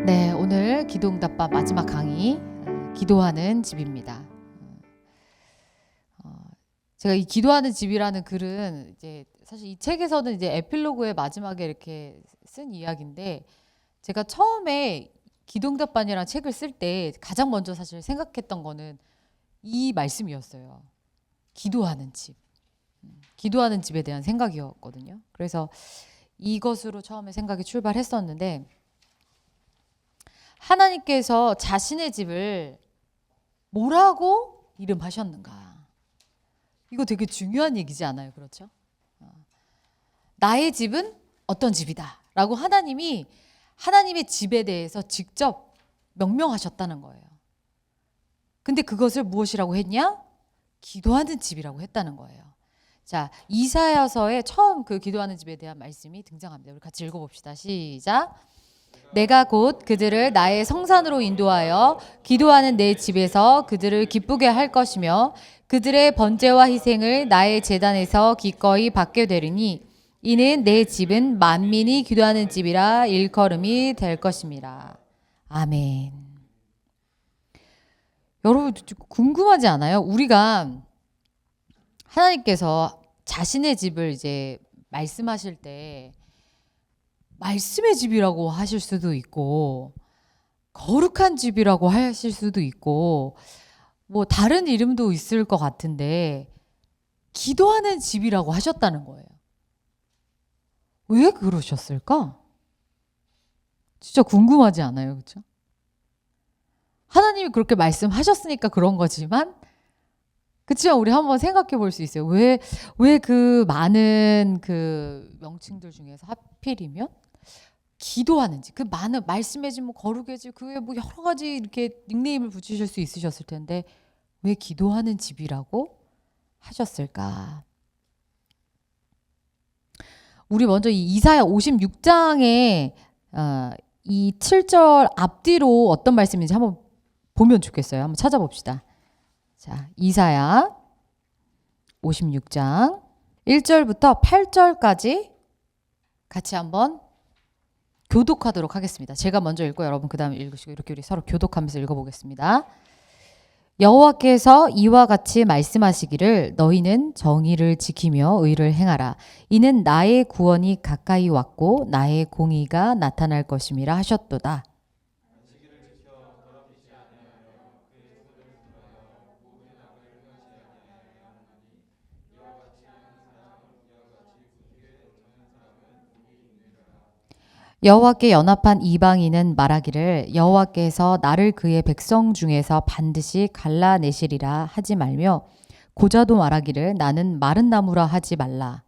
네, 오늘 기도응답반 마지막 강의 기도하는 집입니다. 제가 이 기도하는 집이라는 글은 이제 사실 이 책에서는 이제 에필로그의 마지막에 이렇게 쓴 이야기인데, 제가 처음에 기도응답반이라는 책을 쓸 때 가장 먼저 사실 생각했던 거는 이 말씀이었어요. 기도하는 집. 기도하는 집에 대한 생각이었거든요. 그래서 이것으로 처음에 생각이 출발했었는데, 하나님께서 자신의 집을 뭐라고 이름하셨는가? 이거 되게 중요한 얘기지 않아요? 그렇죠? 나의 집은 어떤 집이다 라고 하나님이 하나님의 집에 대해서 직접 명명하셨다는 거예요. 근데 그것을 무엇이라고 했냐? 기도하는 집이라고 했다는 거예요. 자, 이사야서에 처음 그 기도하는 집에 대한 말씀이 등장합니다. 우리 같이 읽어봅시다. 시작. 내가 곧 그들을 나의 성산으로 인도하여 기도하는 내 집에서 그들을 기쁘게 할 것이며 그들의 번제와 희생을 나의 제단에서 기꺼이 받게 되리니 이는 내 집은 만민이 기도하는 집이라 일컬음이 될 것입니다. 아멘. 여러분 궁금하지 않아요? 우리가 하나님께서 자신의 집을 이제 말씀하실 때 말씀의 집이라고 하실 수도 있고 거룩한 집이라고 하실 수도 있고 뭐 다른 이름도 있을 것 같은데 기도하는 집이라고 하셨다는 거예요. 왜 그러셨을까? 진짜 궁금하지 않아요? 그렇죠? 하나님이 그렇게 말씀하셨으니까 그런 거지만, 그치만 우리 한번 생각해 볼 수 있어요. 왜 그 많은 그 명칭들 중에서 하필이면 기도하는 집, 그 많은 말씀의 집, 뭐 거룩의 집, 그에 뭐 여러 가지 이렇게 닉네임을 붙이실 수 있으셨을 텐데 왜 기도하는 집이라고 하셨을까? 우리 먼저 이 이사야 56장에 이 7절 앞뒤로 어떤 말씀인지 한번 보면 좋겠어요. 한번 찾아봅시다. 자, 이사야 56장 1절부터 8절까지 같이 한번 교독하도록 하겠습니다. 제가 먼저 읽고 여러분 그 다음에 읽으시고 이렇게 우리 서로 교독하면서 읽어보겠습니다. 여호와께서 이와 같이 말씀하시기를 너희는 정의를 지키며 의를 행하라. 이는 나의 구원이 가까이 왔고 나의 공의가 나타날 것임이라 하셨도다. 여호와께 연합한 이방인은 말하기를 여호와께서 나를 그의 백성 중에서 반드시 갈라내시리라 하지 말며 고자도 말하기를 나는 마른 나무라 하지 말라.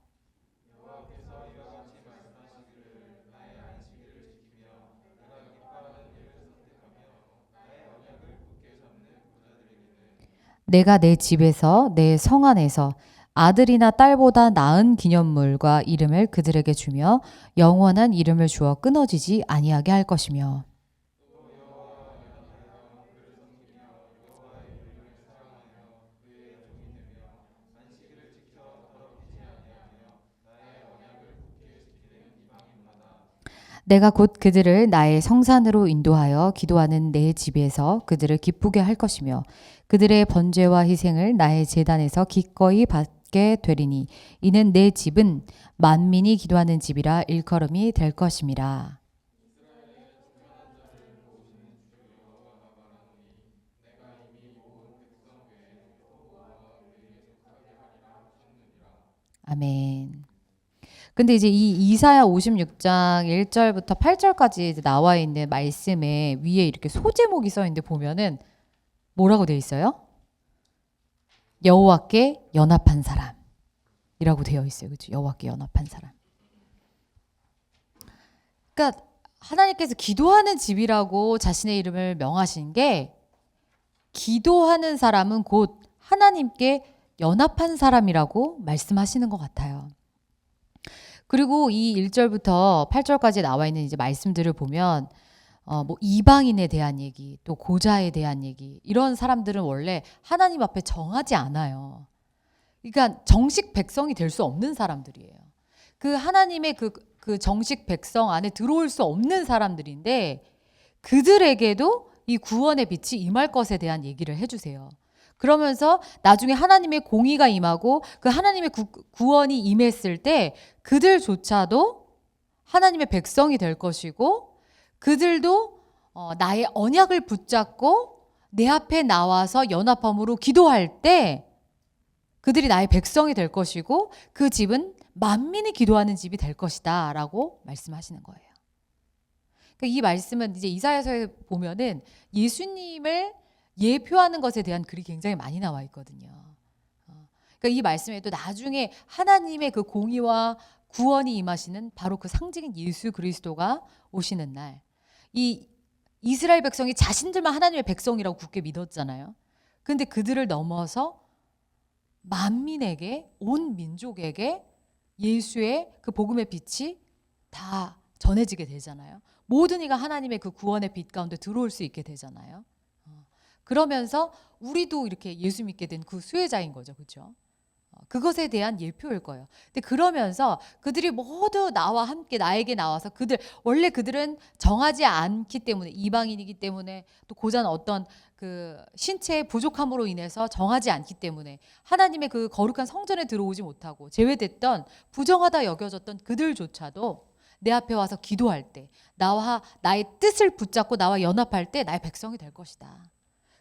내가 내 집에서 내 성 안에서 아들이나 딸보다 나은 기념물과 이름을 그들에게 주며 영원한 이름을 주어 끊어지지 아니하게 할 것이며 내가 곧 그들을 나의 성산으로 인도하여 기도하는 내 집에서 그들을 기쁘게 할 것이며 그들의 번제와 희생을 나의 제단에서 기꺼이 받게 되리니 이는 내 집은 만민이 기도하는 집이라 일컬음이 될 것임이라. 아멘. 근데 이제 이 이사야 56장 1절부터 8절까지 나와 있는 말씀에 위에 이렇게 소제목이 써 있는데 보면은 뭐라고 되어 있어요? 여호와께 연합한 사람이라고 되어 있어요. 그렇죠? 여호와께 연합한 사람. 그러니까 하나님께서 기도하는 집이라고 자신의 이름을 명하신 게 기도하는 사람은 곧 하나님께 연합한 사람이라고 말씀하시는 것 같아요. 그리고 이 1절부터 8절까지 나와 있는 이제 말씀들을 보면 뭐 이방인에 대한 얘기, 또 고자에 대한 얘기, 이런 사람들은 원래 하나님 앞에 정하지 않아요. 그러니까 정식 백성이 될 수 없는 사람들이에요. 그 하나님의 그 정식 백성 안에 들어올 수 없는 사람들인데 그들에게도 이 구원의 빛이 임할 것에 대한 얘기를 해주세요. 그러면서 나중에 하나님의 공의가 임하고 그 하나님의 구원이 임했을 때 그들조차도 하나님의 백성이 될 것이고 그들도 나의 언약을 붙잡고 내 앞에 나와서 연합함으로 기도할 때 그들이 나의 백성이 될 것이고 그 집은 만민이 기도하는 집이 될 것이다 라고 말씀하시는 거예요. 그러니까 이 말씀은 이제 이사야서에 보면은 예수님을 예표하는 것에 대한 글이 굉장히 많이 나와 있거든요. 그러니까 이 말씀에도 나중에 하나님의 그 공의와 구원이 임하시는 바로 그 상징인 예수 그리스도가 오시는 날, 이 이스라엘 백성이 자신들만 하나님의 백성이라고 굳게 믿었잖아요. 근데 그들을 넘어서 만민에게, 온 민족에게 예수의 그 복음의 빛이 다 전해지게 되잖아요. 모든 이가 하나님의 그 구원의 빛 가운데 들어올 수 있게 되잖아요. 그러면서 우리도 이렇게 예수 믿게 된 그 수혜자인 거죠. 그렇죠? 그것에 대한 예표일 거예요. 근데 그러면서 그들이 모두 나와 함께 나에게 나와서 원래 그들은 정하지 않기 때문에 이방인이기 때문에 또 고전 어떤 그 신체의 부족함으로 인해서 정하지 않기 때문에 하나님의 그 거룩한 성전에 들어오지 못하고 제외됐던 부정하다 여겨졌던 그들조차도 내 앞에 와서 기도할 때 나와 나의 뜻을 붙잡고 나와 연합할 때 나의 백성이 될 것이다.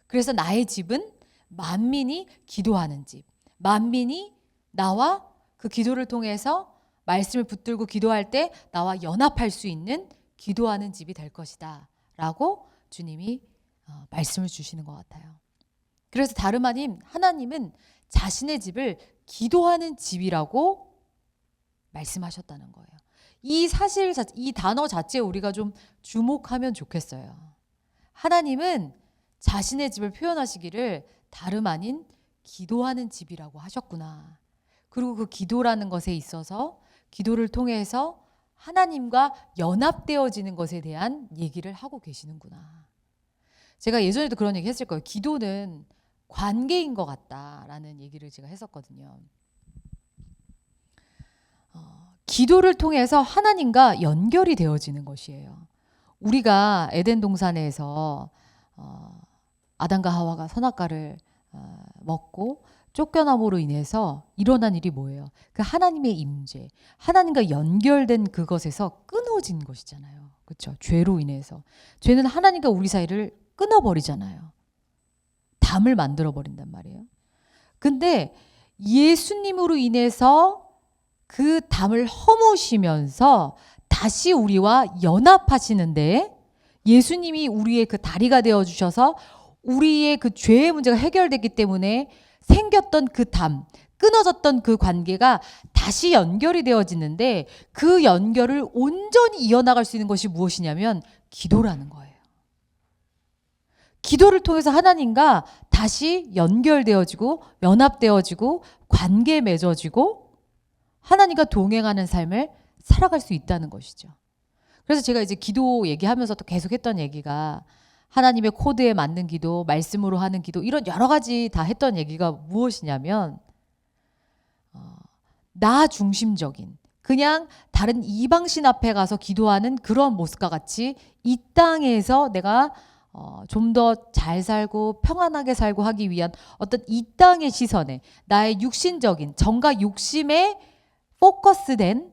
그래서 나의 집은 만민이 기도하는 집. 만민이 나와 그 기도를 통해서 말씀을 붙들고 기도할 때 나와 연합할 수 있는 기도하는 집이 될 것이다 라고 주님이 말씀을 주시는 것 같아요. 그래서 다름 아닌 하나님은 자신의 집을 기도하는 집이라고 말씀하셨다는 거예요. 이 사실, 이 단어 자체에 우리가 좀 주목하면 좋겠어요. 하나님은 자신의 집을 표현하시기를 다름 아닌 기도하는 집이라고 하셨구나. 그리고 그 기도라는 것에 있어서 기도를 통해서 하나님과 연합되어지는 것에 대한 얘기를 하고 계시는구나. 제가 예전에도 그런 얘기 했을 거예요. 기도는 관계인 것 같다라는 얘기를 제가 했었거든요. 기도를 통해서 하나님과 연결이 되어지는 것이에요. 우리가 에덴 동산에서 아담과 하와가 선악과를 먹고 쫓겨남으로 인해서 일어난 일이 뭐예요? 그 하나님의 임재, 하나님과 연결된 그것에서 끊어진 것이잖아요. 그렇죠? 죄로 인해서. 죄는 하나님과 우리 사이를 끊어버리잖아요. 담을 만들어버린단 말이에요. 근데 예수님으로 인해서 그 담을 허무시면서 다시 우리와 연합하시는데 예수님이 우리의 그 다리가 되어주셔서 우리의 그 죄의 문제가 해결됐기 때문에 생겼던 그 담, 끊어졌던 그 관계가 다시 연결이 되어지는데 그 연결을 온전히 이어나갈 수 있는 것이 무엇이냐면 기도라는 거예요. 기도를 통해서 하나님과 다시 연결되어지고 연합되어지고 관계 맺어지고 하나님과 동행하는 삶을 살아갈 수 있다는 것이죠. 그래서 제가 이제 기도 얘기하면서 또 계속 했던 얘기가 하나님의 코드에 맞는 기도, 말씀으로 하는 기도 이런 여러 가지 다 했던 얘기가 무엇이냐면 나 중심적인 그냥 다른 이방신 앞에 가서 기도하는 그런 모습과 같이 이 땅에서 내가 좀 더 잘 살고 평안하게 살고 하기 위한 어떤 이 땅의 시선에 나의 육신적인 정과 욕심에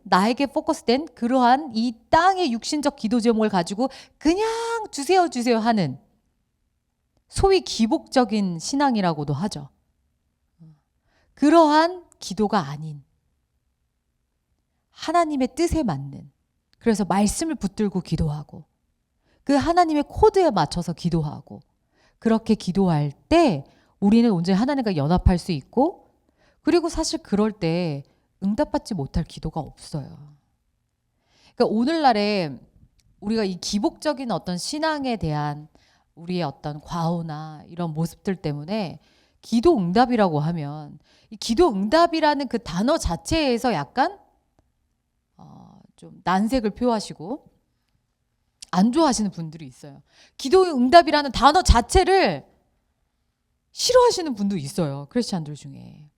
나에게 포커스된 그러한 이 땅의 육신적 기도 제목을 가지고 그냥 주세요 하는 소위 기복적인 신앙이라고도 하죠. 그러한 기도가 아닌 하나님의 뜻에 맞는, 그래서 말씀을 붙들고 기도하고 그 하나님의 코드에 맞춰서 기도하고 그렇게 기도할 때 우리는 온전히 하나님과 연합할 수 있고, 그리고 사실 그럴 때 응답받지 못할 기도가 없어요. 그러니까 오늘날에 우리가 이 기복적인 어떤 신앙에 대한 우리의 어떤 과오나 이런 모습들 때문에 기도 응답이라고 하면 이 기도 응답이라는 그 단어 자체에서 약간 좀 난색을 표하시고 안 좋아하시는 분들이 있어요. 기도 응답이라는 단어 자체를 싫어하시는 분도 있어요. 크리스찬들 중에.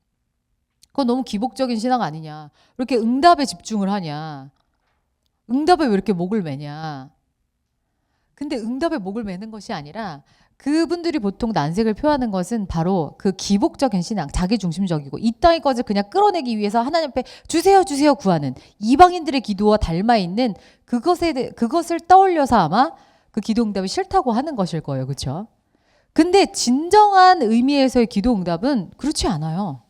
그건 너무 기복적인 신앙 아니냐. 왜 이렇게 응답에 집중을 하냐. 응답에 왜 이렇게 목을 매냐. 근데 응답에 목을 매는 것이 아니라 그분들이 보통 난색을 표하는 것은 바로 그 기복적인 신앙, 자기중심적이고 이 땅의 것을 그냥 끌어내기 위해서 하나님 앞에 주세요 주세요 구하는 이방인들의 기도와 닮아있는 그것을 떠올려서 아마 그 기도 응답이 싫다고 하는 것일 거예요. 그렇죠? 근데 진정한 의미에서의 기도 응답은 그렇지 않아요.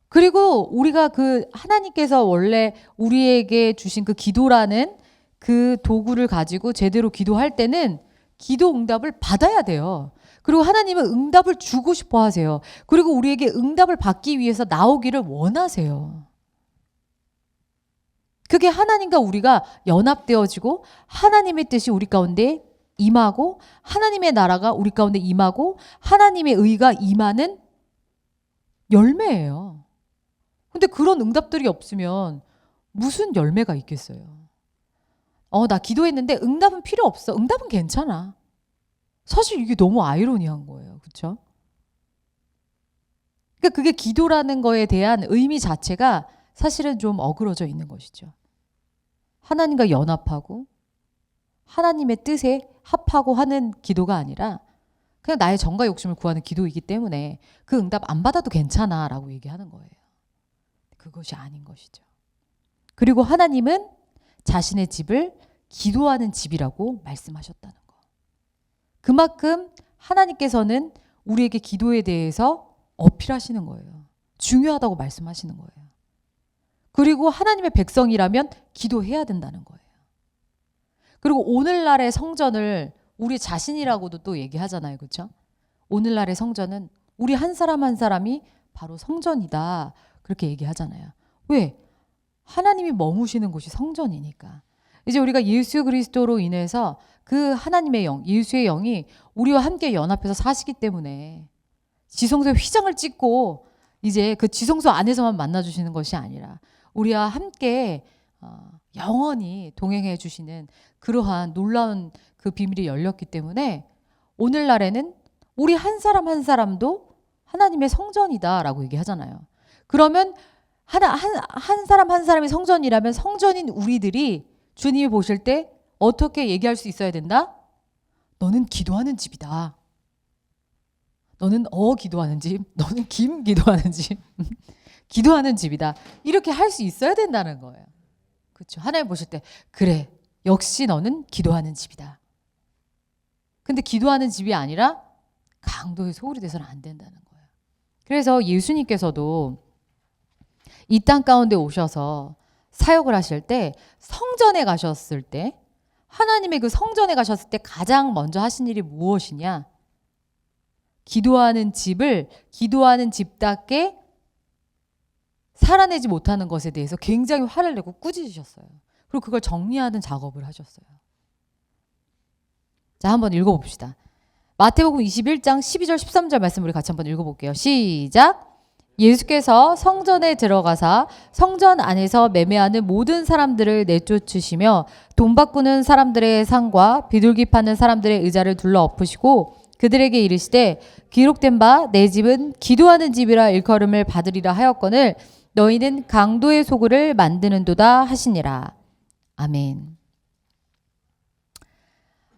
그리고 우리가 그 하나님께서 원래 우리에게 주신 그 기도라는 그 도구를 가지고 제대로 기도할 때는 기도 응답을 받아야 돼요. 그리고 하나님은 응답을 주고 싶어 하세요. 그리고 우리에게 응답을 받기 위해서 나오기를 원하세요. 그게 하나님과 우리가 연합되어지고 하나님의 뜻이 우리 가운데 임하고 하나님의 나라가 우리 가운데 임하고 하나님의 의가 임하는 열매예요. 근데 그런 응답들이 없으면 무슨 열매가 있겠어요? 나 기도했는데 응답은 필요 없어. 응답은 괜찮아. 사실 이게 너무 아이러니한 거예요. 그렇죠? 그러니까 그게 기도라는 거에 대한 의미 자체가 사실은 좀 어그러져 있는 것이죠. 하나님과 연합하고 하나님의 뜻에 합하고 하는 기도가 아니라 그냥 나의 정과 욕심을 구하는 기도이기 때문에 그 응답 안 받아도 괜찮아 라고 얘기하는 거예요. 그것이 아닌 것이죠. 그리고 하나님은 자신의 집을 기도하는 집이라고 말씀하셨다는 거. 그만큼 하나님께서는 우리에게 기도에 대해서 어필하시는 거예요. 중요하다고 말씀하시는 거예요. 그리고 하나님의 백성이라면 기도해야 된다는 거예요. 그리고 오늘날의 성전을 우리 자신이라고도 또 얘기하잖아요. 그렇죠? 오늘날의 성전은 우리 한 사람 한 사람이 바로 성전이다. 그렇게 얘기하잖아요. 왜? 하나님이 머무시는 곳이 성전이니까. 이제 우리가 예수 그리스도로 인해서 그 하나님의 영, 예수의 영이 우리와 함께 연합해서 사시기 때문에 지성소에 휘장을 찍고 이제 그 지성소 안에서만 만나주시는 것이 아니라 우리와 함께 영원히 동행해 주시는 그러한 놀라운 그 비밀이 열렸기 때문에 오늘날에는 우리 한 사람 한 사람도 하나님의 성전이다라고 얘기하잖아요. 그러면 한 사람 한 사람이 성전이라면 성전인 우리들이 주님이 보실 때 어떻게 얘기할 수 있어야 된다? 너는 기도하는 집이다. 너는 기도하는 집, 너는 김 기도하는 집, 기도하는 집이다. 이렇게 할 수 있어야 된다는 거예요. 그렇죠? 하나님 보실 때 그래, 역시 너는 기도하는 집이다. 근데 기도하는 집이 아니라 강도의 소굴이 돼서는 안 된다는 거예요. 그래서 예수님께서도 이 땅 가운데 오셔서 사역을 하실 때 성전에 가셨을 때 하나님의 그 성전에 가셨을 때 가장 먼저 하신 일이 무엇이냐? 기도하는 집답게 살아내지 못하는 것에 대해서 굉장히 화를 내고 꾸짖으셨어요. 그리고 그걸 정리하는 작업을 하셨어요. 자, 한번 읽어봅시다. 마태복음 21장 12절 13절 말씀 우리 같이 한번 읽어볼게요. 시작! 예수께서 성전에 들어가사 성전 안에서 매매하는 모든 사람들을 내쫓으시며 돈 바꾸는 사람들의 상과 비둘기 파는 사람들의 의자를 둘러 엎으시고 그들에게 이르시되 기록된 바 내 집은 기도하는 집이라 일컬음을 받으리라 하였거늘 너희는 강도의 소굴을 만드는도다 하시니라. 아멘.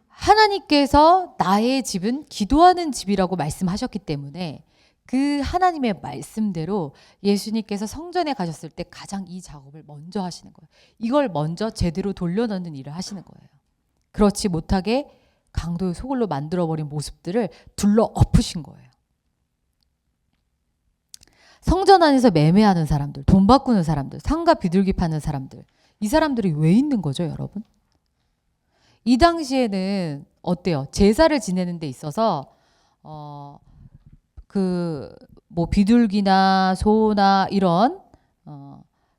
하나님께서 나의 집은 기도하는 집이라고 말씀하셨기 때문에 그 하나님의 말씀대로 예수님께서 성전에 가셨을 때 가장 이 작업을 먼저 하시는 거예요. 이걸 먼저 제대로 돌려놓는 일을 하시는 거예요. 그렇지 못하게 강도의 소굴로 만들어버린 모습들을 둘러 엎으신 거예요. 성전 안에서 매매하는 사람들, 돈 바꾸는 사람들, 상가 비둘기 파는 사람들, 이 사람들이 왜 있는 거죠, 여러분? 이 당시에는 어때요? 제사를 지내는 데 있어서 뭐 비둘기나 소나 이런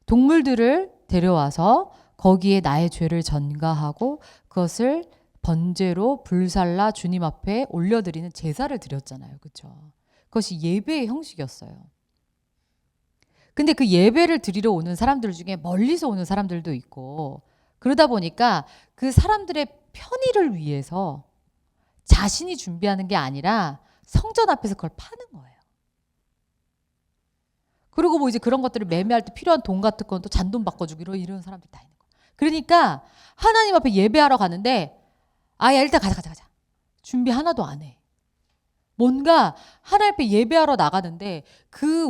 동물들을 데려와서 거기에 나의 죄를 전가하고 그것을 번제로 불살라 주님 앞에 올려드리는 제사를 드렸잖아요. 그렇죠? 그것이 예배의 형식이었어요. 근데 그 예배를 드리러 오는 사람들 중에 멀리서 오는 사람들도 있고 그러다 보니까 그 사람들의 편의를 위해서 자신이 준비하는 게 아니라 성전 앞에서 그걸 파는 거예요. 그리고 뭐 이제 그런 것들을 매매할 때 필요한 돈 같은 건 또 잔돈 바꿔주고 이런 사람들 다 있는 거예요. 그러니까 하나님 앞에 예배하러 가는데 야 일단 가자. 준비 하나도 안 해. 뭔가 하나님 앞에 예배하러 나가는데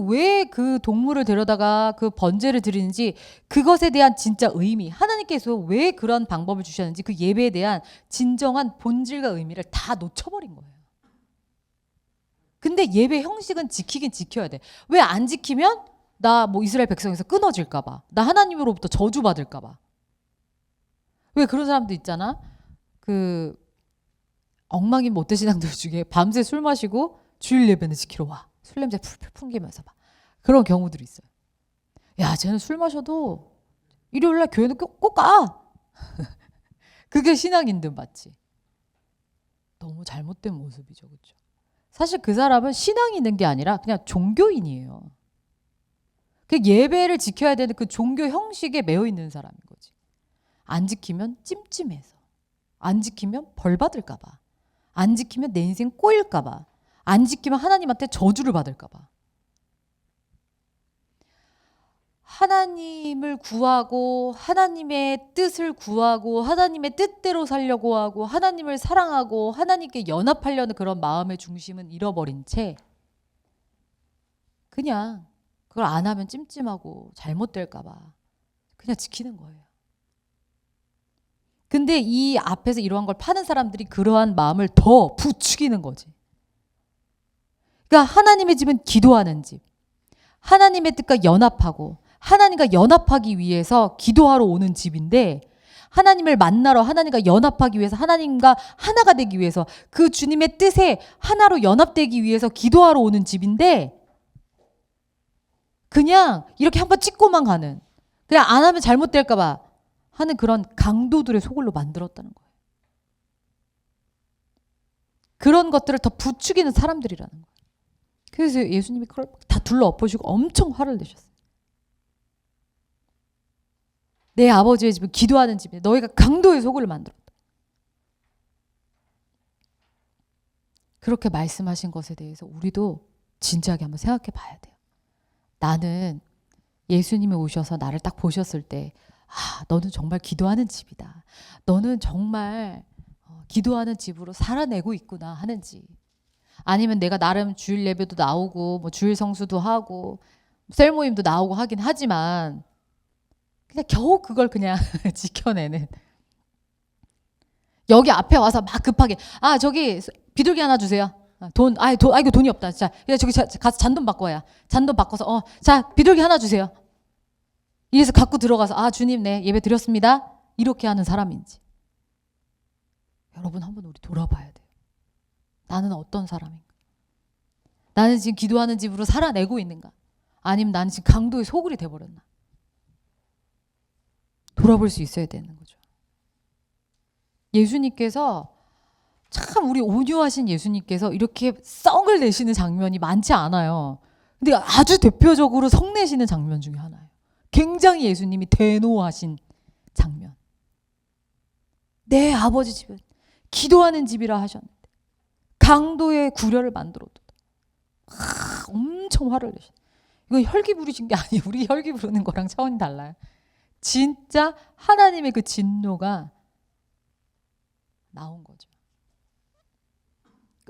왜 그 동물을 데려다가 그 번제를 드리는지 그것에 대한 진짜 의미, 하나님께서 왜 그런 방법을 주셨는지 그 예배에 대한 진정한 본질과 의미를 다 놓쳐버린 거예요. 근데 예배 형식은 지키긴 지켜야 돼. 왜 안 지키면 나 뭐 이스라엘 백성에서 끊어질까 봐. 나 하나님으로부터 저주받을까 봐. 왜 그런 사람도 있잖아. 그 엉망인 못되신앙들 중에 밤새 술 마시고 주일 예배는 지키러 와. 술 냄새 풀풀 풍기면서 막. 그런 경우들이 있어요. 야, 쟤는 술 마셔도 일요일날 교회는 꼭 가. 그게 신앙인 듯 맞지. 너무 잘못된 모습이죠. 그렇죠? 사실 그 사람은 신앙이 있는 게 아니라 그냥 종교인이에요. 그 예배를 지켜야 되는 그 종교 형식에 매여 있는 사람인 거지. 안 지키면 찜찜해서. 안 지키면 벌 받을까 봐. 안 지키면 내 인생 꼬일까 봐. 안 지키면 하나님한테 저주를 받을까 봐. 하나님을 구하고 하나님의 뜻을 구하고 하나님의 뜻대로 살려고 하고 하나님을 사랑하고 하나님께 연합하려는 그런 마음의 중심은 잃어버린 채 그냥 그걸 안 하면 찜찜하고 잘못될까 봐 그냥 지키는 거예요. 근데 이 앞에서 이러한 걸 파는 사람들이 그러한 마음을 더 부추기는 거지. 그러니까 하나님의 집은 기도하는 집. 하나님의 뜻과 연합하고 하나님과 연합하기 위해서 기도하러 오는 집인데 하나님을 만나러 하나님과 연합하기 위해서 하나님과 하나가 되기 위해서 그 주님의 뜻에 하나로 연합되기 위해서 기도하러 오는 집인데 그냥 이렇게 한번 찍고만 가는 그냥 안 하면 잘못될까 봐 하는 그런 강도들의 소굴로 만들었다는 거예요. 그런 것들을 더 부추기는 사람들이라는 거예요. 그래서 예수님이 그걸 다 둘러 엎으시고 엄청 화를 내셨어요. 내 아버지의 집은 기도하는 집이다. 너희가 강도의 소굴을 만들었다. 그렇게 말씀하신 것에 대해서 우리도 진지하게 한번 생각해 봐야 돼요. 나는 예수님이 오셔서 나를 딱 보셨을 때 너는 정말 기도하는 집이다. 너는 정말 기도하는 집으로 살아내고 있구나 하는지 아니면 내가 나름 주일 예배도 나오고 뭐 주일 성수도 하고 셀 모임도 나오고 하긴 하지만 그냥 겨우 그걸 그냥 지켜내는 여기 앞에 와서 막 급하게 저기 비둘기 하나 주세요. 이거 돈이 없다. 자, 저기 가서 잔돈 바꿔 와야. 잔돈 바꿔서 자, 비둘기 하나 주세요. 이래서 갖고 들어가서 주님 네 예배 드렸습니다. 이렇게 하는 사람인지. 여러분 한번 우리 돌아봐야 돼요. 나는 어떤 사람인가? 나는 지금 기도하는 집으로 살아내고 있는가? 아니면 나는 지금 강도의 소굴이 돼버렸나? 돌아볼 수 있어야 되는 거죠. 예수님께서 참 우리 온유하신 예수님께서 이렇게 썩을 내시는 장면이 많지 않아요. 근데 아주 대표적으로 성내시는 장면 중에 하나예요. 굉장히 예수님이 대노하신 장면. 내 아버지 집은 기도하는 집이라 하셨는데 강도의 구려를 만들어도 엄청 화를 내셨어요. 이건 혈기 부리신 게 아니에요. 우리 혈기 부르는 거랑 차원이 달라요. 진짜 하나님의 그 진노가 나온 거죠.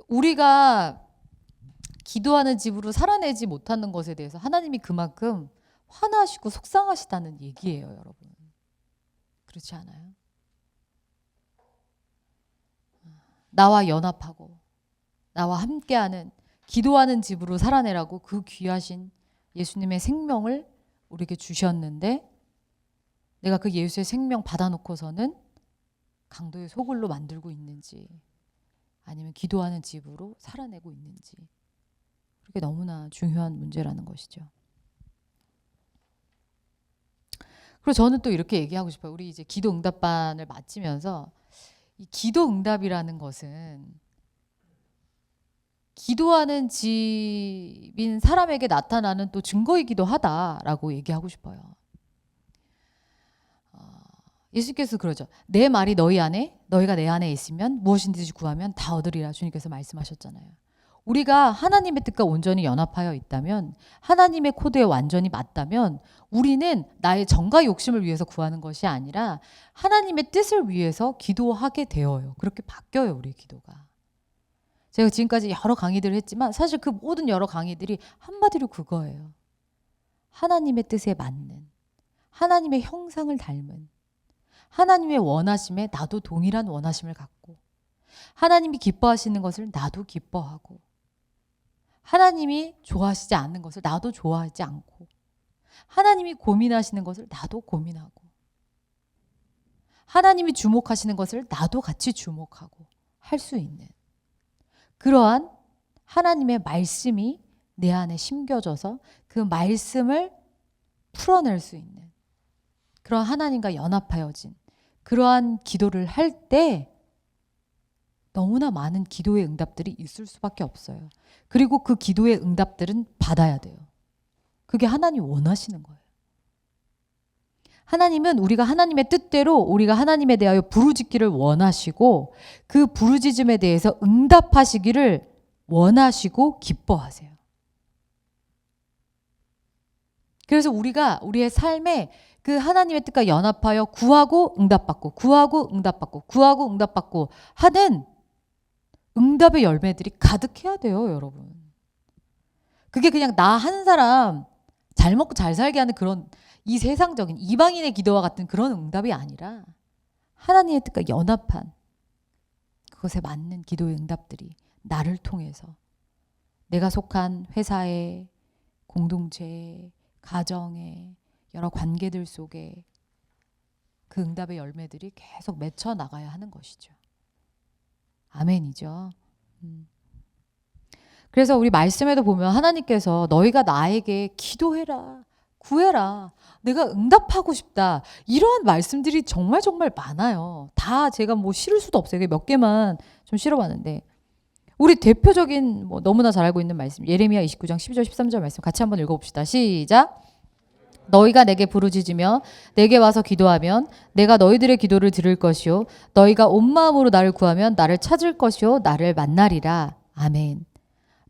우리가 기도하는 집으로 살아내지 못하는 것에 대해서 하나님이 그만큼 화나시고 속상하시다는 얘기예요, 여러분. 그렇지 않아요? 나와 연합하고 나와 함께하는 기도하는 집으로 살아내라고 그 귀하신 예수님의 생명을 우리에게 주셨는데 내가 그 예수의 생명 받아놓고서는 강도의 소굴로 만들고 있는지 아니면 기도하는 집으로 살아내고 있는지 그게 너무나 중요한 문제라는 것이죠. 그리고 저는 또 이렇게 얘기하고 싶어요. 우리 이제 기도 응답반을 마치면서 이 기도 응답이라는 것은 기도하는 집인 사람에게 나타나는 또 증거이기도 하다라고 얘기하고 싶어요. 예수께서 그러죠. 내 말이 너희가 내 안에 있으면 무엇인지 구하면 다 얻으리라 주님께서 말씀하셨잖아요. 우리가 하나님의 뜻과 온전히 연합하여 있다면, 하나님의 코드에 완전히 맞다면 우리는 나의 정과 욕심을 위해서 구하는 것이 아니라 하나님의 뜻을 위해서 기도하게 되어요. 그렇게 바뀌어요, 우리의 기도가. 제가 지금까지 여러 강의들을 했지만 사실 그 모든 여러 강의들이 한마디로 그거예요. 하나님의 뜻에 맞는, 하나님의 형상을 닮은, 하나님의 원하심에 나도 동일한 원하심을 갖고, 하나님이 기뻐하시는 것을 나도 기뻐하고, 하나님이 좋아하시지 않는 것을 나도 좋아하지 않고, 하나님이 고민하시는 것을 나도 고민하고, 하나님이 주목하시는 것을 나도 같이 주목하고 할 수 있는 그러한 하나님의 말씀이 내 안에 심겨져서 그 말씀을 풀어낼 수 있는 그런 하나님과 연합하여진 그러한 기도를 할 때 너무나 많은 기도의 응답들이 있을 수밖에 없어요. 그리고 그 기도의 응답들은 받아야 돼요. 그게 하나님 원하시는 거예요. 하나님은 우리가 하나님의 뜻대로 우리가 하나님에 대하여 부르짖기를 원하시고 그 부르짖음에 대해서 응답하시기를 원하시고 기뻐하세요. 그래서 우리가 우리의 삶에 그 하나님의 뜻과 연합하여 구하고 응답받고 구하고 응답받고 구하고 응답받고 하는 응답의 열매들이 가득해야 돼요, 여러분. 그게 그냥 나 한 사람 잘 먹고 잘 살게 하는 그런 이 세상적인 이방인의 기도와 같은 그런 응답이 아니라 하나님의 뜻과 연합한 그것에 맞는 기도의 응답들이 나를 통해서 내가 속한 회사에, 공동체에, 가정에, 여러 관계들 속에 그 응답의 열매들이 계속 맺혀 나가야 하는 것이죠. 아멘이죠. 그래서 우리 말씀에도 보면 하나님께서 너희가 나에게 기도해라, 구해라, 내가 응답하고 싶다, 이러한 말씀들이 정말 정말 많아요. 다 제가 뭐 실을 수도 없어요. 몇 개만 좀 실어봤는데 우리 대표적인 뭐 너무나 잘 알고 있는 말씀 예레미야 29장 12절 13절 말씀 같이 한번 읽어봅시다. 시작. 너희가 내게 부르짖으며 내게 와서 기도하면 내가 너희들의 기도를 들을 것이요 너희가 온 마음으로 나를 구하면 나를 찾을 것이요 나를 만나리라. 아멘.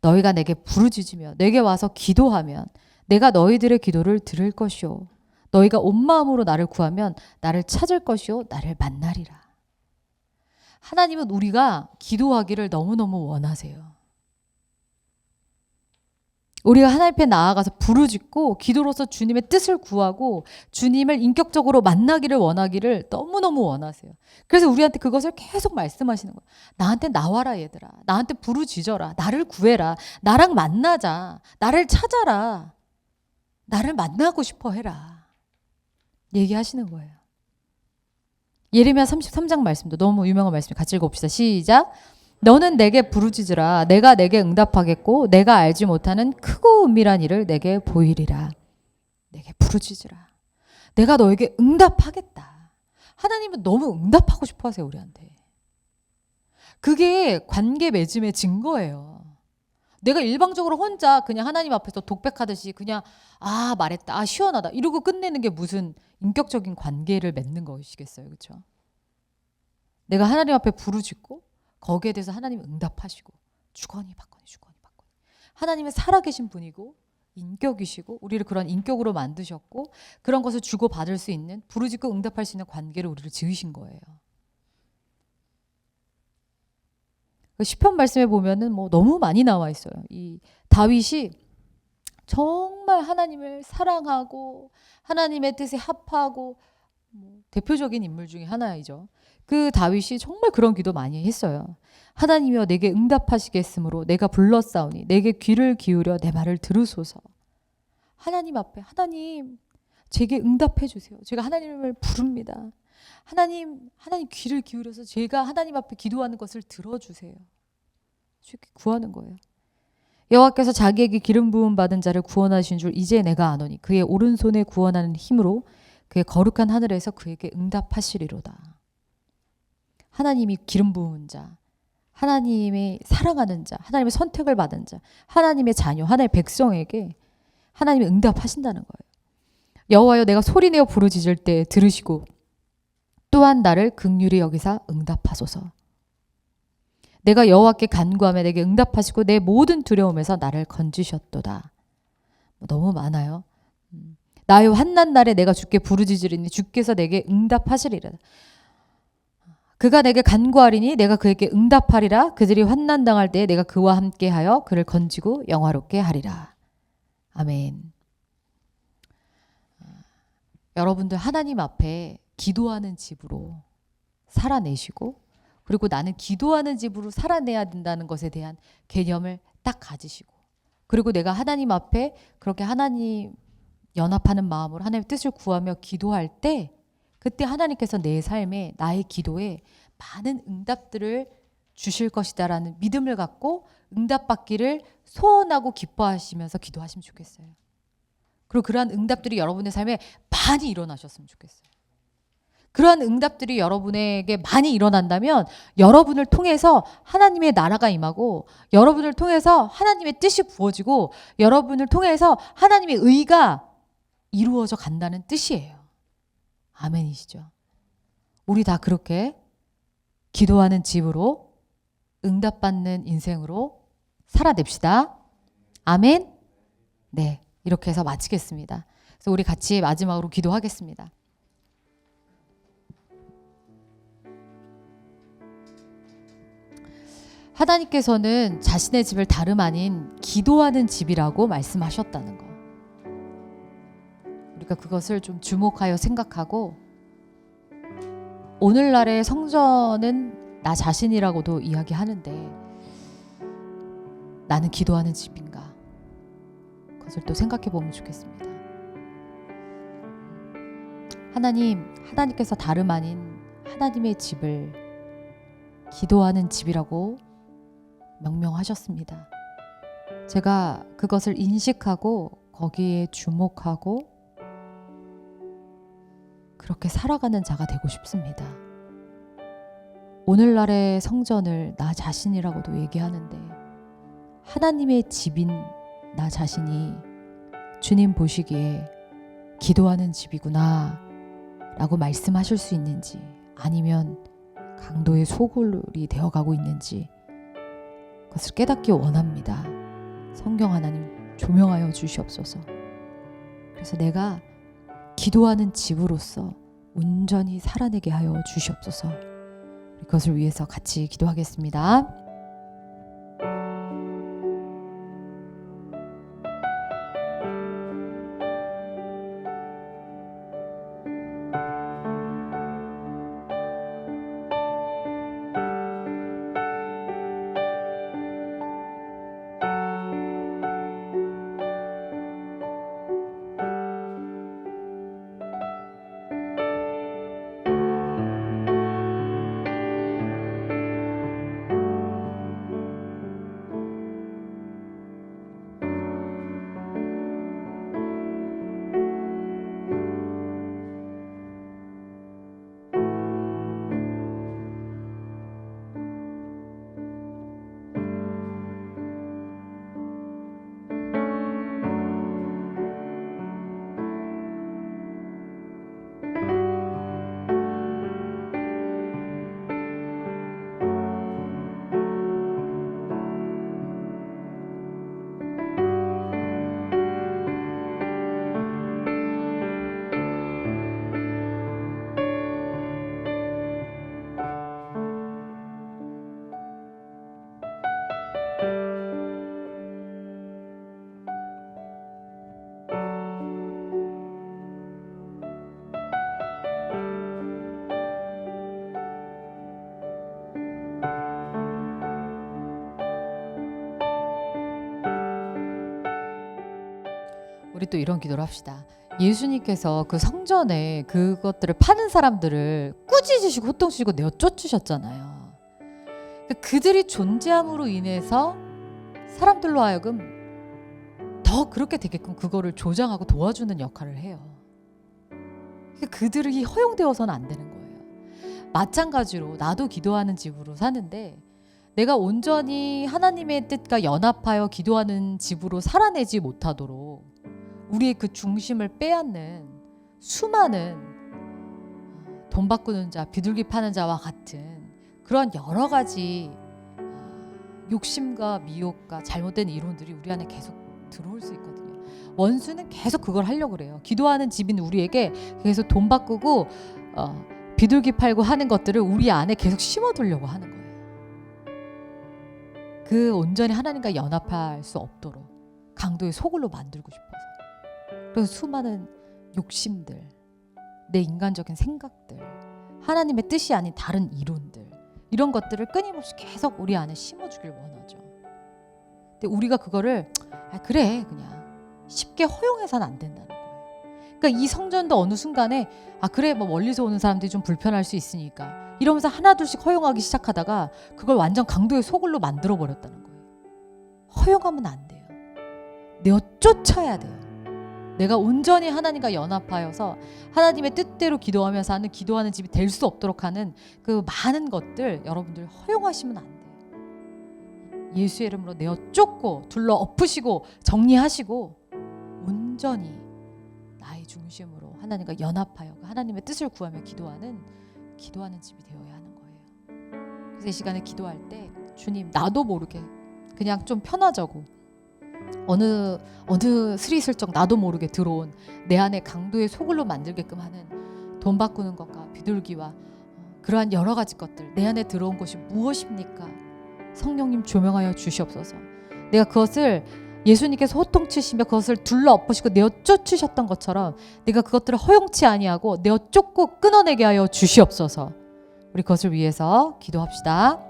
너희가 내게 부르짖으며 내게 와서 기도하면 내가 너희들의 기도를 들을 것이요 너희가 온 마음으로 나를 구하면 나를 찾을 것이요 나를 만나리라. 하나님은 우리가 기도하기를 너무너무 원하세요. 우리가 하나님 앞에 나아가서 부르짖고 기도로서 주님의 뜻을 구하고 주님을 인격적으로 만나기를 원하기를 너무너무 원하세요. 그래서 우리한테 그것을 계속 말씀하시는 거예요. 나한테 나와라 얘들아. 나한테 부르짖어라. 나를 구해라. 나랑 만나자. 나를 찾아라. 나를 만나고 싶어 해라. 얘기하시는 거예요. 예레미야 33장 말씀도 너무 유명한 말씀 같이 읽어봅시다. 시작. 너는 내게 부르짖으라. 내가 내게 응답하겠고 내가 알지 못하는 크고 은밀한 일을 내게 보이리라. 내게 부르짖으라. 내가 너에게 응답하겠다. 하나님은 너무 응답하고 싶어 하세요, 우리한테. 그게 관계 맺음의 증거예요. 내가 일방적으로 혼자 그냥 하나님 앞에서 독백하듯이 그냥 말했다. 시원하다. 이러고 끝내는 게 무슨 인격적인 관계를 맺는 것이겠어요. 그렇죠? 내가 하나님 앞에 부르짖고 거기에 대해서 하나님이 응답하시고 주거니 받거니 하나님은 살아계신 분이고 인격이시고 우리를 그런 인격으로 만드셨고 그런 것을 주고받을 수 있는 부르짖고 응답할 수 있는 관계를 우리를 지으신 거예요. 시편 말씀에 보면은 뭐 너무 많이 나와 있어요. 이 다윗이 정말 하나님을 사랑하고 하나님의 뜻에 합하고 대표적인 인물 중에 하나이죠. 그 다윗이 정말 그런 기도 많이 했어요. 하나님이여 내게 응답하시겠으므로 내가 불렀사오니 내게 귀를 기울여 내 말을 들으소서. 하나님 앞에 하나님 제게 응답해 주세요. 제가 하나님을 부릅니다. 하나님 귀를 기울여서 제가 하나님 앞에 기도하는 것을 들어주세요. 이렇게 구하는 거예요. 여호와께서 자기에게 기름 부음 받은 자를 구원하신 줄 이제 내가 아노니 그의 오른손에 구원하는 힘으로 그의 거룩한 하늘에서 그에게 응답하시리로다. 하나님이 기름 부은 자, 하나님의 사랑하는 자, 하나님의 선택을 받은 자, 하나님의 자녀, 하나님의 백성에게 하나님이 응답하신다는 거예요. 여호와여 내가 소리내어 부르짖을 때 들으시고 또한 나를 긍휼히 여기사 응답하소서. 내가 여호와께 간구하며 내게 응답하시고 내 모든 두려움에서 나를 건지셨도다. 너무 많아요. 나의 환난 날에 내가 주께 부르짖으리니 주께서 내게 응답하시리라. 그가 내게 간구하리니 내가 그에게 응답하리라. 그들이 환난 당할 때에 내가 그와 함께하여 그를 건지고 영화롭게 하리라. 아멘. 여러분들 하나님 앞에 기도하는 집으로 살아내시고, 그리고 나는 기도하는 집으로 살아내야 된다는 것에 대한 개념을 딱 가지시고, 그리고 내가 하나님 앞에 그렇게 하나님 연합하는 마음으로 하나님의 뜻을 구하며 기도할 때, 그때 하나님께서 내 삶에, 나의 기도에 많은 응답들을 주실 것이다라는 믿음을 갖고 응답받기를 소원하고 기뻐하시면서 기도하시면 좋겠어요. 그리고 그러한 응답들이 여러분의 삶에 많이 일어나셨으면 좋겠어요. 그러한 응답들이 여러분에게 많이 일어난다면 여러분을 통해서 하나님의 나라가 임하고, 여러분을 통해서 하나님의 뜻이 부어지고, 여러분을 통해서 하나님의 의가 이루어져 간다는 뜻이에요. 아멘이시죠? 우리 다 그렇게 기도하는 집으로 응답받는 인생으로 살아냅시다. 아멘. 네, 이렇게 해서 마치겠습니다. 그래서 우리 같이 마지막으로 기도하겠습니다. 하나님께서는 자신의 집을 다름 아닌 기도하는 집이라고 말씀하셨다는 거. 우리가 그것을 좀 주목하여 생각하고, 오늘날의 성전은 나 자신이라고도 이야기하는데 나는 기도하는 집인가? 그것을 또 생각해 보면 좋겠습니다. 하나님께서 다름 아닌 하나님의 집을 기도하는 집이라고 명명하셨습니다. 제가 그것을 인식하고 거기에 주목하고 그렇게 살아가는 자가 되고 싶습니다. 오늘날의 성전을 나 자신이라고도 얘기하는데, 하나님의 집인 나 자신이 주님 보시기에 기도하는 집이구나 라고 말씀하실 수 있는지, 아니면 강도의 소굴이 되어가고 있는지 그것을 깨닫기 원합니다. 성경 하나님 조명하여 주시옵소서. 그래서 내가 기도하는 집으로서 온전히 살아내게 하여 주시옵소서. 그것을 위해서 같이 기도하겠습니다. 우리 또 이런 기도를 합시다. 예수님께서 그 성전에 그것들을 파는 사람들을 꾸짖으시고 호통치시고 내어 쫓으셨잖아요. 그들이 존재함으로 인해서 사람들로 하여금 더 그렇게 되게끔 그거를 조장하고 도와주는 역할을 해요. 그들이 허용되어서는 안 되는 거예요. 마찬가지로 나도 기도하는 집으로 사는데, 내가 온전히 하나님의 뜻과 연합하여 기도하는 집으로 살아내지 못하도록 우리의 그 중심을 빼앗는 수많은 돈 바꾸는 자, 비둘기 파는 자와 같은 그런 여러 가지 욕심과 미혹과 잘못된 이론들이 우리 안에 계속 들어올 수 있거든요. 원수는 계속 그걸 하려고 그래요. 기도하는 집인 우리에게 계속 돈 바꾸고 비둘기 팔고 하는 것들을 우리 안에 계속 심어두려고 하는 거예요. 그 온전히 하나님과 연합할 수 없도록 강도의 소굴로 만들고 싶어서. 그래서 수많은 욕심들, 내 인간적인 생각들, 하나님의 뜻이 아닌 다른 이론들, 이런 것들을 끊임없이 계속 우리 안에 심어주길 원하죠. 근데 우리가 그거를 그래 그냥 쉽게 허용해서는 안 된다는 거예요. 그러니까 이 성전도 어느 순간에 그래 뭐 멀리서 오는 사람들이 좀 불편할 수 있으니까 이러면서 하나둘씩 허용하기 시작하다가 그걸 완전 강도의 소굴로 만들어 버렸다는 거예요. 허용하면 안 돼요. 내어 쫓아야 돼요. 내가 온전히 하나님과 연합하여서 하나님의 뜻대로 기도하면서 하는 기도하는 집이 될 수 없도록 하는 그 많은 것들 여러분들 허용하시면 안 돼요. 예수의 이름으로 내어 쫓고 둘러 엎으시고 정리하시고 온전히 나의 중심으로 하나님과 연합하여 하나님의 뜻을 구하며 기도하는 집이 되어야 하는 거예요. 그래서 이 시간에 기도할 때 주님 나도 모르게 그냥 좀 편하자고 어느 스리슬쩍 나도 모르게 들어온 내 안에 강도의 소굴로 만들게끔 하는 돈 바꾸는 것과 비둘기와 그러한 여러 가지 것들 내 안에 들어온 것이 무엇입니까? 성령님 조명하여 주시옵소서. 내가 그것을 예수님께서 호통치시며 그것을 둘러 엎으시고 내어 쫓으셨던 것처럼 내가 그것들을 허용치 아니하고 내어 쫓고 끊어내게 하여 주시옵소서. 우리 그것을 위해서 기도합시다.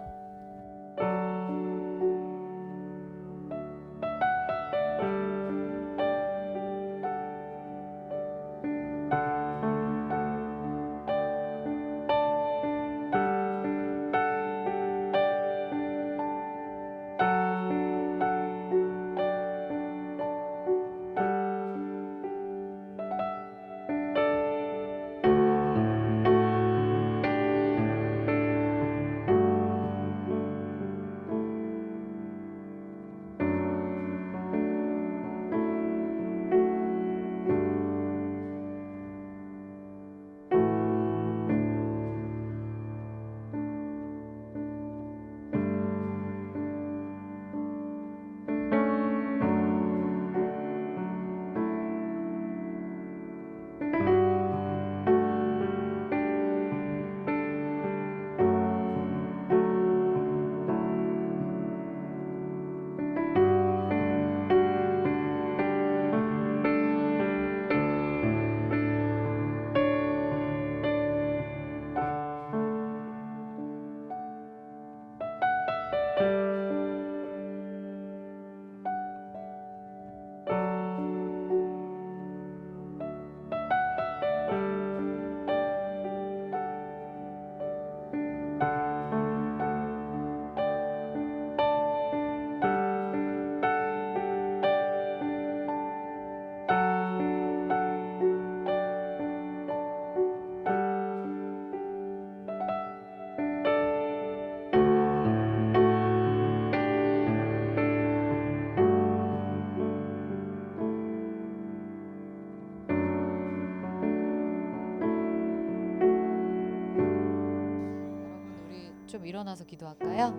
좀 일어나서 기도할까요?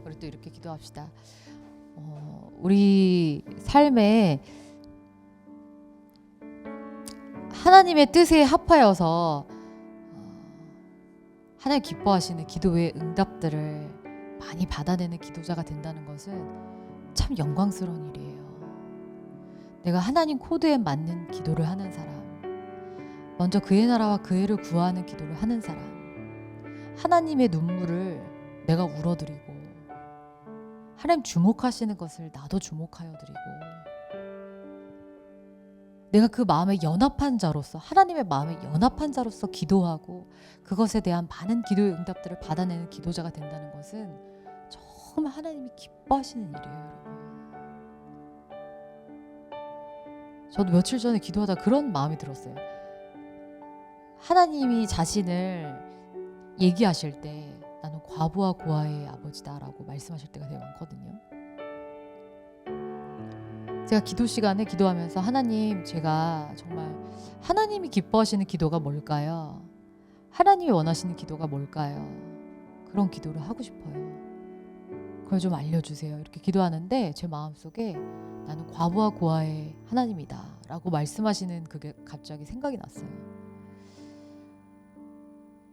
우리 또 이렇게 기도합시다. 우리 삶에 하나님의 뜻에 합하여서 하나님 기뻐하시는 기도의 응답들을 많이 받아내는 기도자가 된다는 것은 참 영광스러운 일이에요. 내가 하나님 코드에 맞는 기도를 하는 사람, 먼저 그의 나라와 그의를 구하는 기도를 하는 사람, 하나님의 눈물을 내가 울어드리고 하나님 주목하시는 것을 나도 주목하여 드리고 내가 그 마음에 연합한 자로서 하나님의 마음에 연합한 자로서 기도하고 그것에 대한 많은 기도의 응답들을 받아내는 기도자가 된다는 것은 정말 하나님이 기뻐하시는 일이에요. 여러분. 저도 며칠 전에 기도하다 그런 마음이 들었어요. 하나님이 자신을 얘기하실 때 나는 과부와 고아의 아버지다라고 말씀하실 때가 되게 많거든요. 제가 기도 시간에 기도하면서 하나님, 제가 정말 하나님이 기뻐하시는 기도가 뭘까요? 하나님이 원하시는 기도가 뭘까요? 그런 기도를 하고 싶어요. 그걸 좀 알려주세요. 이렇게 기도하는데 제 마음속에 나는 과부와 고아의 하나님이다 라고 말씀하시는 그게 갑자기 생각이 났어요.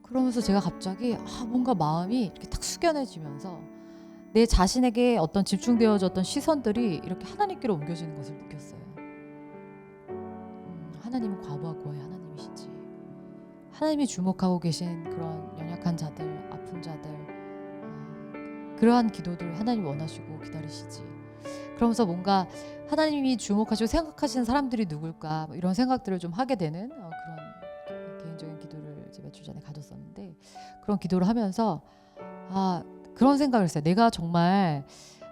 그러면서 제가 갑자기 뭔가 마음이 이렇게 탁 숙연해지면서 내 자신에게 어떤 집중되어졌던 시선들이 이렇게 하나님께로 옮겨지는 것을 느꼈어요. 하나님은 과부와 고아의 하나님이시지. 하나님이 주목하고 계신 그런 연약한 자들, 아픈 자들, 그러한 기도들 하나님 원하시고 기다리시지. 그러면서 뭔가 하나님이 주목하시고 생각하시는 사람들이 누굴까 이런 생각들을 좀 하게 되는 그런 개인적인 기도를 이제 며칠 전에 가졌었는데, 그런 기도를 하면서 그런 생각을 했어요. 내가 정말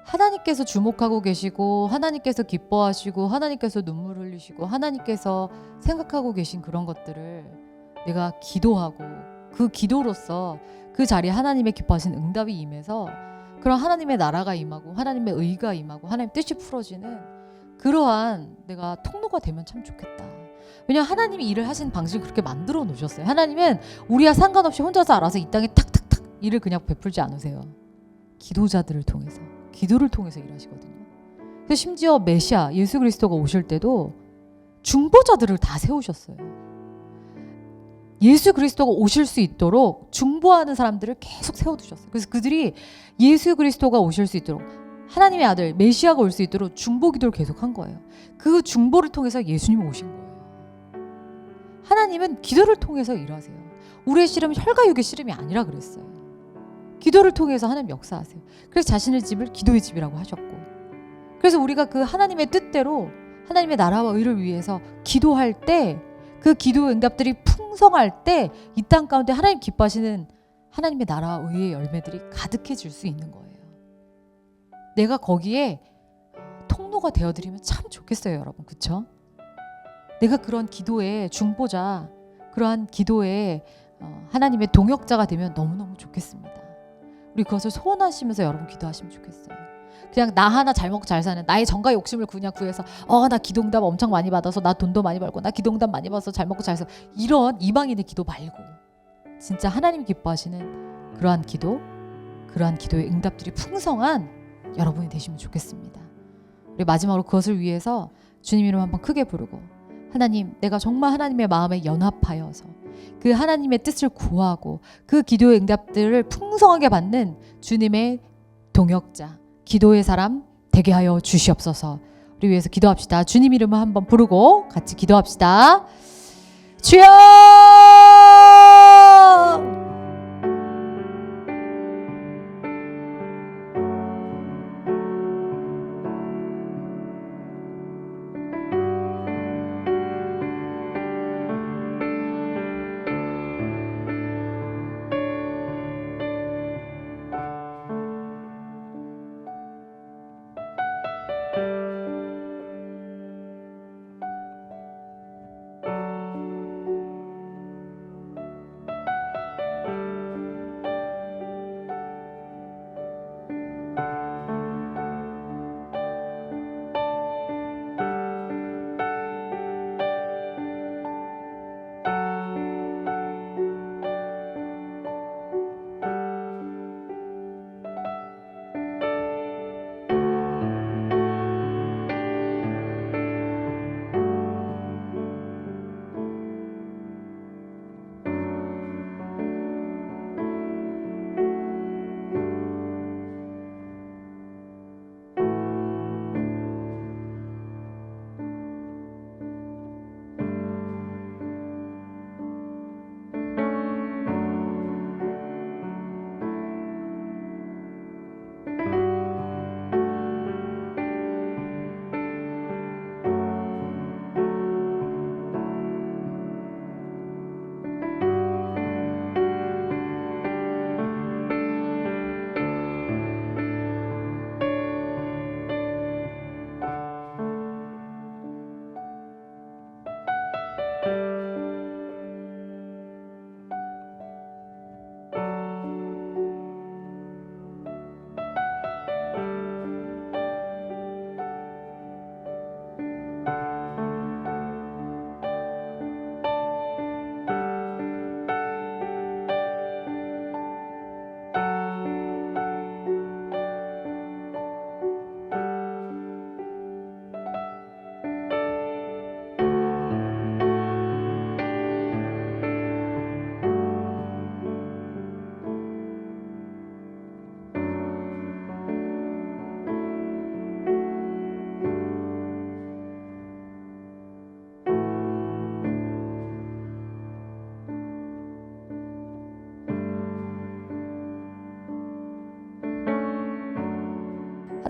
하나님께서 주목하고 계시고 하나님께서 기뻐하시고 하나님께서 눈물 흘리시고 하나님께서 생각하고 계신 그런 것들을 내가 기도하고 그 기도로서 그 자리에 하나님의 기뻐하신 응답이 임해서 그런 하나님의 나라가 임하고 하나님의 의가 임하고 하나님의 뜻이 풀어지는 그러한 내가 통로가 되면 참 좋겠다. 왜냐하면 하나님이 일을 하시는 방식을 그렇게 만들어 놓으셨어요. 하나님은 우리와 상관없이 혼자서 알아서 이 땅에 탁탁탁 일을 그냥 베풀지 않으세요. 기도자들을 통해서, 기도를 통해서 일하시거든요. 그래서 심지어 메시아 예수 그리스도가 오실 때도 중보자들을 다 세우셨어요. 예수 그리스도가 오실 수 있도록 중보하는 사람들을 계속 세워두셨어요. 그래서 그들이 예수 그리스도가 오실 수 있도록, 하나님의 아들 메시아가 올 수 있도록 중보 기도를 계속 한 거예요. 그 중보를 통해서 예수님이 오신 거예요. 하나님은 기도를 통해서 일하세요. 우리의 씨름은 혈과 육의 씨름이 아니라 그랬어요. 기도를 통해서 하나님 역사하세요. 그래서 자신의 집을 기도의 집이라고 하셨고, 그래서 우리가 그 하나님의 뜻대로 하나님의 나라와 의를 위해서 기도할 때, 그 기도의 응답들이 풍성할 때 이 땅 가운데 하나님 기뻐하시는 하나님의 나라와 의의 열매들이 가득해질 수 있는 거예요. 내가 거기에 통로가 되어드리면 참 좋겠어요, 여러분. 그쵸? 내가 그런 기도의 중보자, 그러한 기도의 하나님의 동역자가 되면 너무너무 좋겠습니다. 우리 그것을 소원하시면서 여러분 기도하시면 좋겠어요. 그냥 나 하나 잘 먹고 잘 사는 나의 정가 욕심을 그냥 구해서 나 기도응답 엄청 많이 받아서 나 돈도 많이 벌고 나 기도응답 많이 받아서 잘 먹고 잘 사, 이런 이방인의 기도 말고 진짜 하나님이 기뻐하시는 그러한 기도, 그러한 기도의 응답들이 풍성한 여러분이 되시면 좋겠습니다. 우리 마지막으로 그것을 위해서 주님 이름 한번 크게 부르고, 하나님, 내가 정말 하나님의 마음에 연합하여서 그 하나님의 뜻을 구하고 그 기도의 응답들을 풍성하게 받는 주님의 동역자, 기도의 사람 되게 하여 주시옵소서. 우리 위해서 기도합시다. 주님 이름을 한번 부르고 같이 기도합시다. 주여!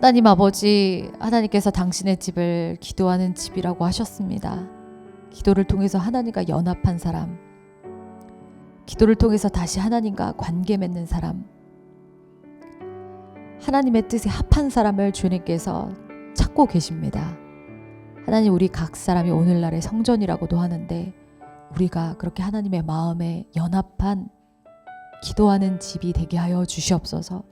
하나님 아버지, 하나님께서 당신의 집을 기도하는 집이라고 하셨습니다. 기도를 통해서 하나님과 연합한 사람, 기도를 통해서 다시 하나님과 관계 맺는 사람, 하나님의 뜻에 합한 사람을 주님께서 찾고 계십니다. 하나님, 우리 각 사람이 오늘날의 성전이라고도 하는데 우리가 그렇게 하나님의 마음에 연합한 기도하는 집이 되게 하여 주시옵소서.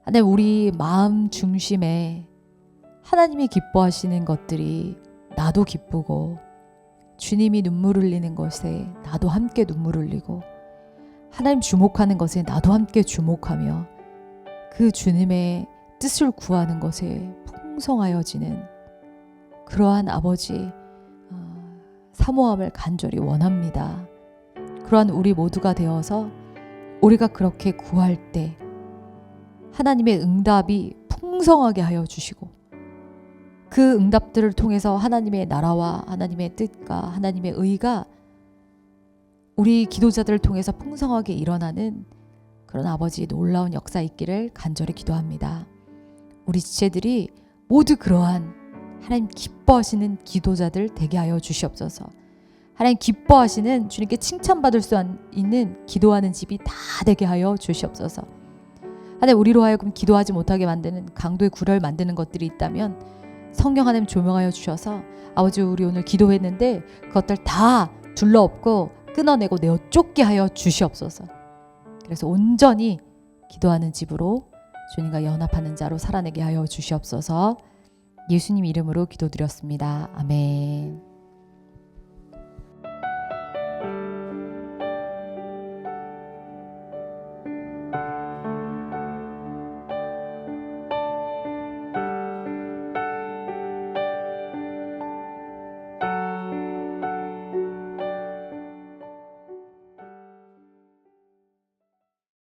하나님, 우리 마음 중심에 하나님이 기뻐하시는 것들이 나도 기쁘고, 주님이 눈물 흘리는 것에 나도 함께 눈물 흘리고, 하나님 주목하는 것에 나도 함께 주목하며 그 주님의 뜻을 구하는 것에 풍성하여지는 그러한 아버지 사모함을 간절히 원합니다. 그러한 우리 모두가 되어서 우리가 그렇게 구할 때 하나님의 응답이 풍성하게 하여 주시고, 그 응답들을 통해서 하나님의 나라와 하나님의 뜻과 하나님의 의가 우리 기도자들을 통해서 풍성하게 일어나는 그런 아버지 놀라운 역사 있기를 간절히 기도합니다. 우리 지체들이 모두 그러한 하나님 기뻐하시는 기도자들 되게 하여 주시옵소서. 하나님 기뻐하시는, 주님께 칭찬받을 수 있는 기도하는 집이 다 되게 하여 주시옵소서. 하나님, 우리로 하여금 기도하지 못하게 만드는 강도의 굴을 만드는 것들이 있다면 성령 하나님 조명하여 주셔서 아버지, 우리 오늘 기도했는데 그것들 다 둘러엎고 끊어내고 내어 쫓게 하여 주시옵소서. 그래서 온전히 기도하는 집으로 주님과 연합하는 자로 살아내게 하여 주시옵소서. 예수님 이름으로 기도드렸습니다. 아멘.